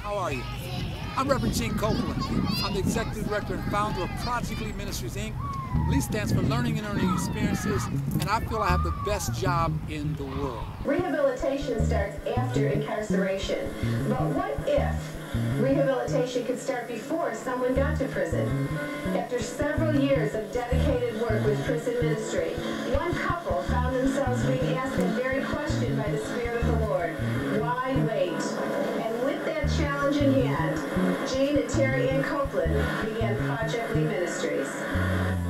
How are you? I'm Reverend Gene Coplin. I'm the Executive Director and Founder of Project L.E.E Ministries, Inc. L.E.E stands for Learning and Earning Experiences, and I feel I have the best job in the world. Rehabilitation starts after incarceration, but what if rehabilitation could start before someone got to prison? After several years of dedicated work with prison ministry, one couple found themselves being asked that very question by the Spirit of the Lord: why wait? And with that challenge in hand, Gene and Terry Ann Coplin began Project L.E.E Ministries.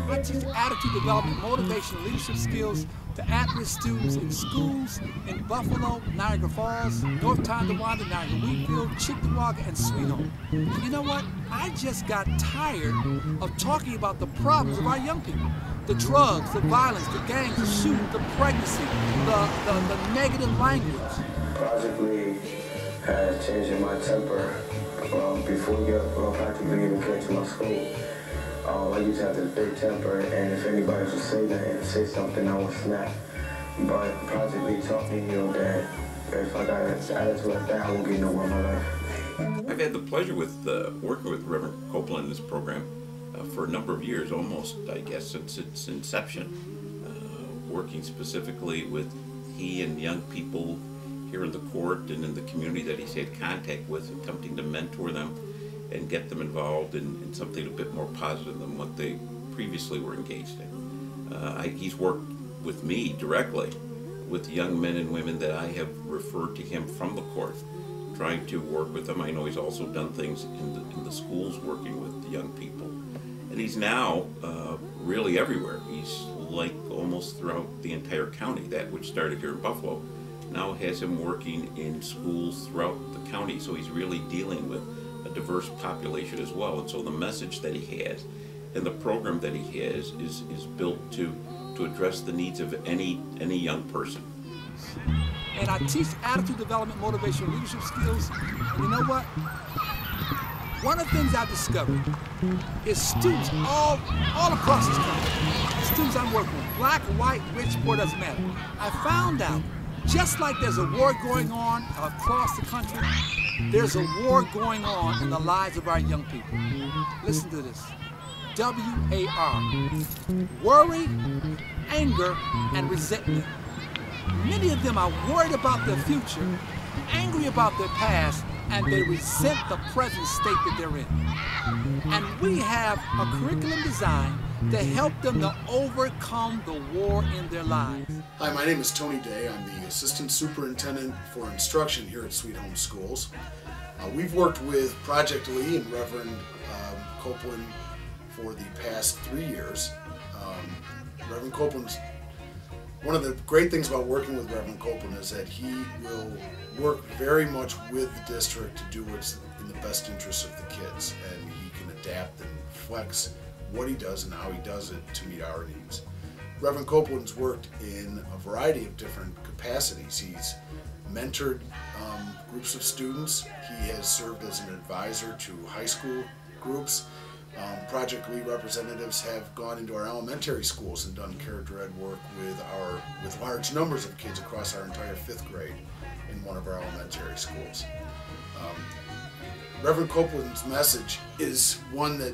I teach attitude development, motivation, and leadership skills to at-risk students in schools in Buffalo, Niagara Falls, North Tonawanda, Niagara Wheatfield, Cheektowaga, and Sweet Home. And you know what? I just got tired of talking about the problems of our young people. The drugs, the violence, the gangs, the shooting, the pregnancy, the negative language. Project L.E.E has changed my temper before Project L.E.E even came to my school. I used to have this big temper, and if anybody was to say something, I would snap. But Project L.E.E taught me, that if I got an attitude like that, I won't get nowhere in my life. I've had the pleasure with working with Reverend Coplin in this program for a number of years, almost, I guess, since its inception. Working specifically with he and young people here in the court and in the community that he's had contact with, attempting to mentor them and get them involved in something a bit more positive than what they previously were engaged in. He's worked with me directly with young men and women that I have referred to him from the court, trying to work with them. I know he's also done things in the schools working with the young people. And he's now really everywhere. He's like almost throughout the entire county. That which started here in Buffalo now has him working in schools throughout the county. So he's really dealing with a diverse population as well. And so the message that he has and the program that he has is built to address the needs of any young person. And I teach attitude development, motivation, leadership skills. And you know what? One of the things I've discovered is students all across this country, students I'm working with, black, white, rich, poor, doesn't matter. I found out, just like there's a war going on across the country, there's a war going on in the lives of our young people. Listen to this. W-A-R. Worry, anger, and resentment. Many of them are worried about their future, angry about their past, and they resent the present state that they're in. And we have a curriculum designed to help them to overcome the war in their lives. Hi, my name is Tony Day. I'm the Assistant Superintendent for Instruction here at Sweet Home Schools. We've worked with Project L.E.E and Reverend Coplin for the past 3 years. Reverend Coplin's one of the great things about working with Reverend Coplin is that he will work very much with the district to do what's in the best interest of the kids, and he can adapt and flex what he does and how he does it to meet our needs. Reverend Coplin's worked in a variety of different capacities. He's mentored groups of students. He has served as an advisor to high school groups. Project L.E.E representatives have gone into our elementary schools and done character ed work with large numbers of kids across our entire 5th grade in one of our elementary schools. Reverend Coplin's message is one that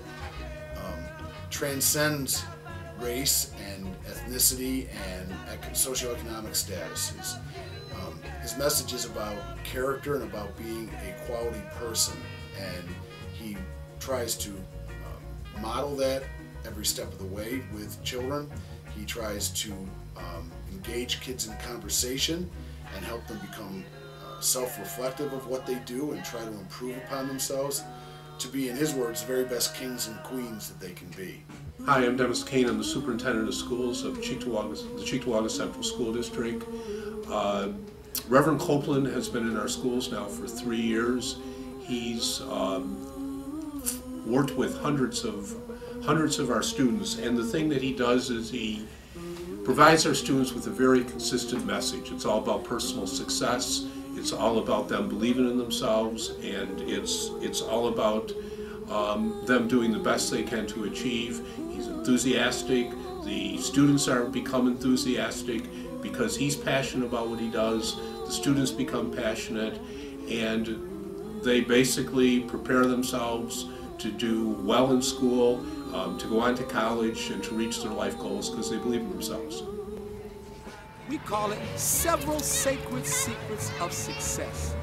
transcends race and ethnicity and socioeconomic status. His message is about character and about being a quality person, and he tries to model that every step of the way with children. He tries to engage kids in conversation and help them become self-reflective of what they do and try to improve upon themselves to be, in his words, the very best kings and queens that they can be. Hi, I'm Dennis Kane. I'm the Superintendent of Schools of the Cheektowaga Central School District. Reverend Coplin has been in our schools now for 3 years. He's worked with hundreds of our students, and the thing that he does is he provides our students with a very consistent message. It's all about personal success. It's all about them believing in themselves, and it's all about them doing the best they can to achieve. He's enthusiastic. The students become enthusiastic because he's passionate about what he does. The students become passionate, and They basically prepare themselves to do well in school, to go on to college, and to reach their life goals because they believe in themselves. We call it several sacred secrets of success.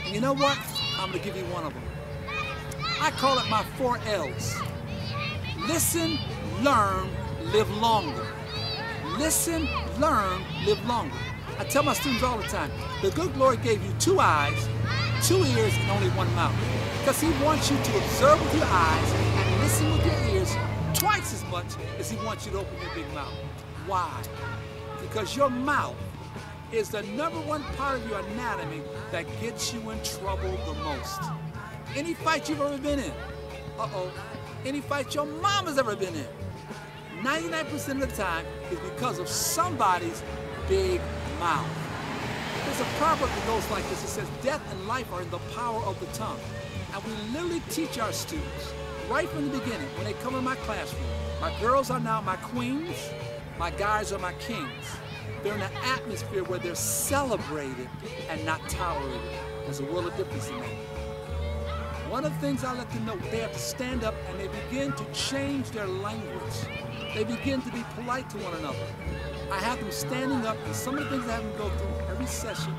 And you know what? I'm going to give you one of them. I call it my 4 L's. Listen, learn, live longer. Listen, learn, live longer. I tell my students all the time, the good Lord gave you 2 eyes, 2 ears, and only 1 mouth. Because He wants you to observe with your eyes and listen with your ears twice as much as He wants you to open your big mouth. Why? Because your mouth is the #1 part of your anatomy that gets you in trouble the most. Any fight you've ever been in, any fight your mama's ever been in, 99% of the time is because of somebody's big mouth. There's a proverb that goes like this. It says, death and life are in the power of the tongue. And we literally teach our students right from the beginning when they come in my classroom. My girls are now my queens. My guys are my kings. They're in an atmosphere where they're celebrated and not tolerated. There's a world of difference in that. One of the things I let them know, they have to stand up and they begin to change their language. They begin to be polite to one another. I have them standing up, and some of the things I have them go through every session,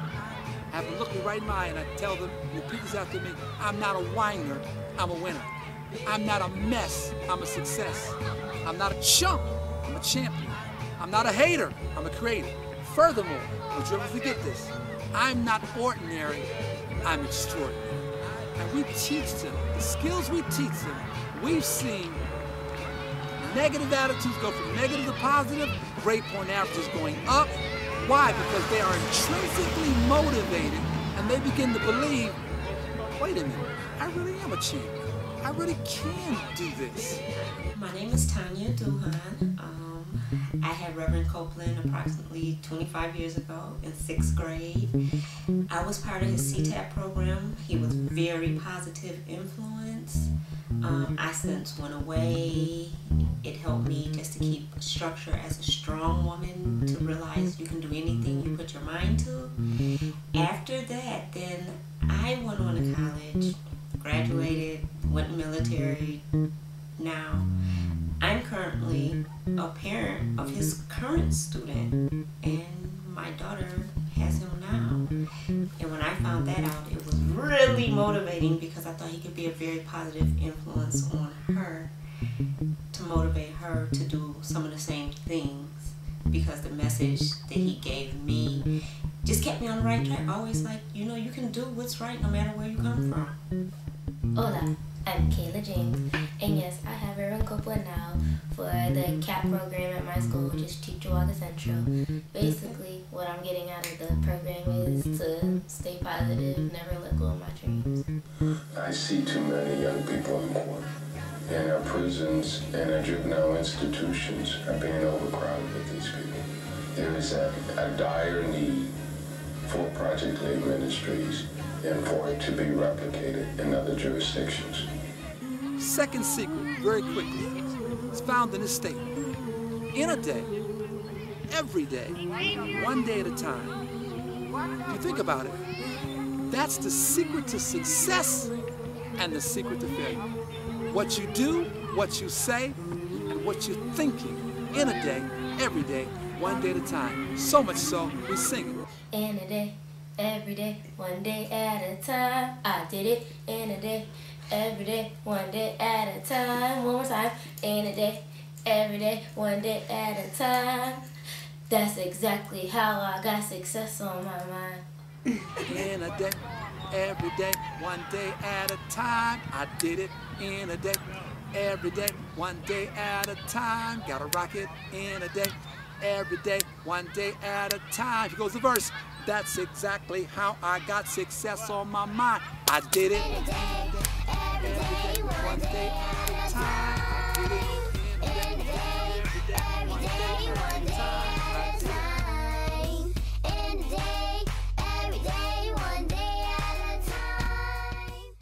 I have them look me right in my eye and I tell them, repeat this after me, I'm not a whiner, I'm a winner. I'm not a mess, I'm a success. I'm not a chump, I'm a champion. I'm not a hater, I'm a creator. Furthermore, don't you ever forget this, I'm not ordinary, I'm extraordinary. And we teach them, the skills we teach them, we've seen negative attitudes go from negative to positive, grade point averages going up. Why? Because they are intrinsically motivated and they begin to believe, wait a minute, I really am a champion. I really can do this. My name is Tanya Duhan. I had Reverend Coplin approximately 25 years ago in 6th grade. I was part of his CTAP program. He was very positive influence. I since went away. It helped me just to keep structure as a strong woman, to realize you can do anything you put your mind to. After that, then I went on to college, graduated, went in the military. Now, I'm currently a parent of his current student, and my daughter has him now. And when I found that out, it was really motivating because I thought he could be a very positive influence on her, to motivate her to do some of the same things, because the message that he gave me just kept me on the right track. Always like, you know, you can do what's right no matter where you come from. Hola, I'm Kayla James, and yes, I have Reverend Coplin now for the CAP program at my school, which is Teacher Walker Central. Basically, what I'm getting out of the program is to stay positive, never let go of my dreams. I see too many young people in court, and our prisons and our juvenile institutions are being overcrowded with these people. There is a dire need for Project L.E.E. ministries and for it to be replicated in other jurisdictions. Second secret, very quickly, is found in this statement. In a day, every day, one day at a time. If you think about it, that's the secret to success and the secret to failure. What you do, what you say, and what you're thinking in a day, every day, one day at a time. So much so, we sing it. In a day, every day, one day at a time. I did it in a day, every day, one day at a time. One more time. In a day, every day, one day at a time. That's exactly how I got success on my mind. In a day, every day, one day at a time. I did it in a day, every day, one day at a time. Gotta rock it in a day, every day, one day at a time. Here goes the verse. That's exactly how I got success on my mind. I did it every day, one day at a time. I did it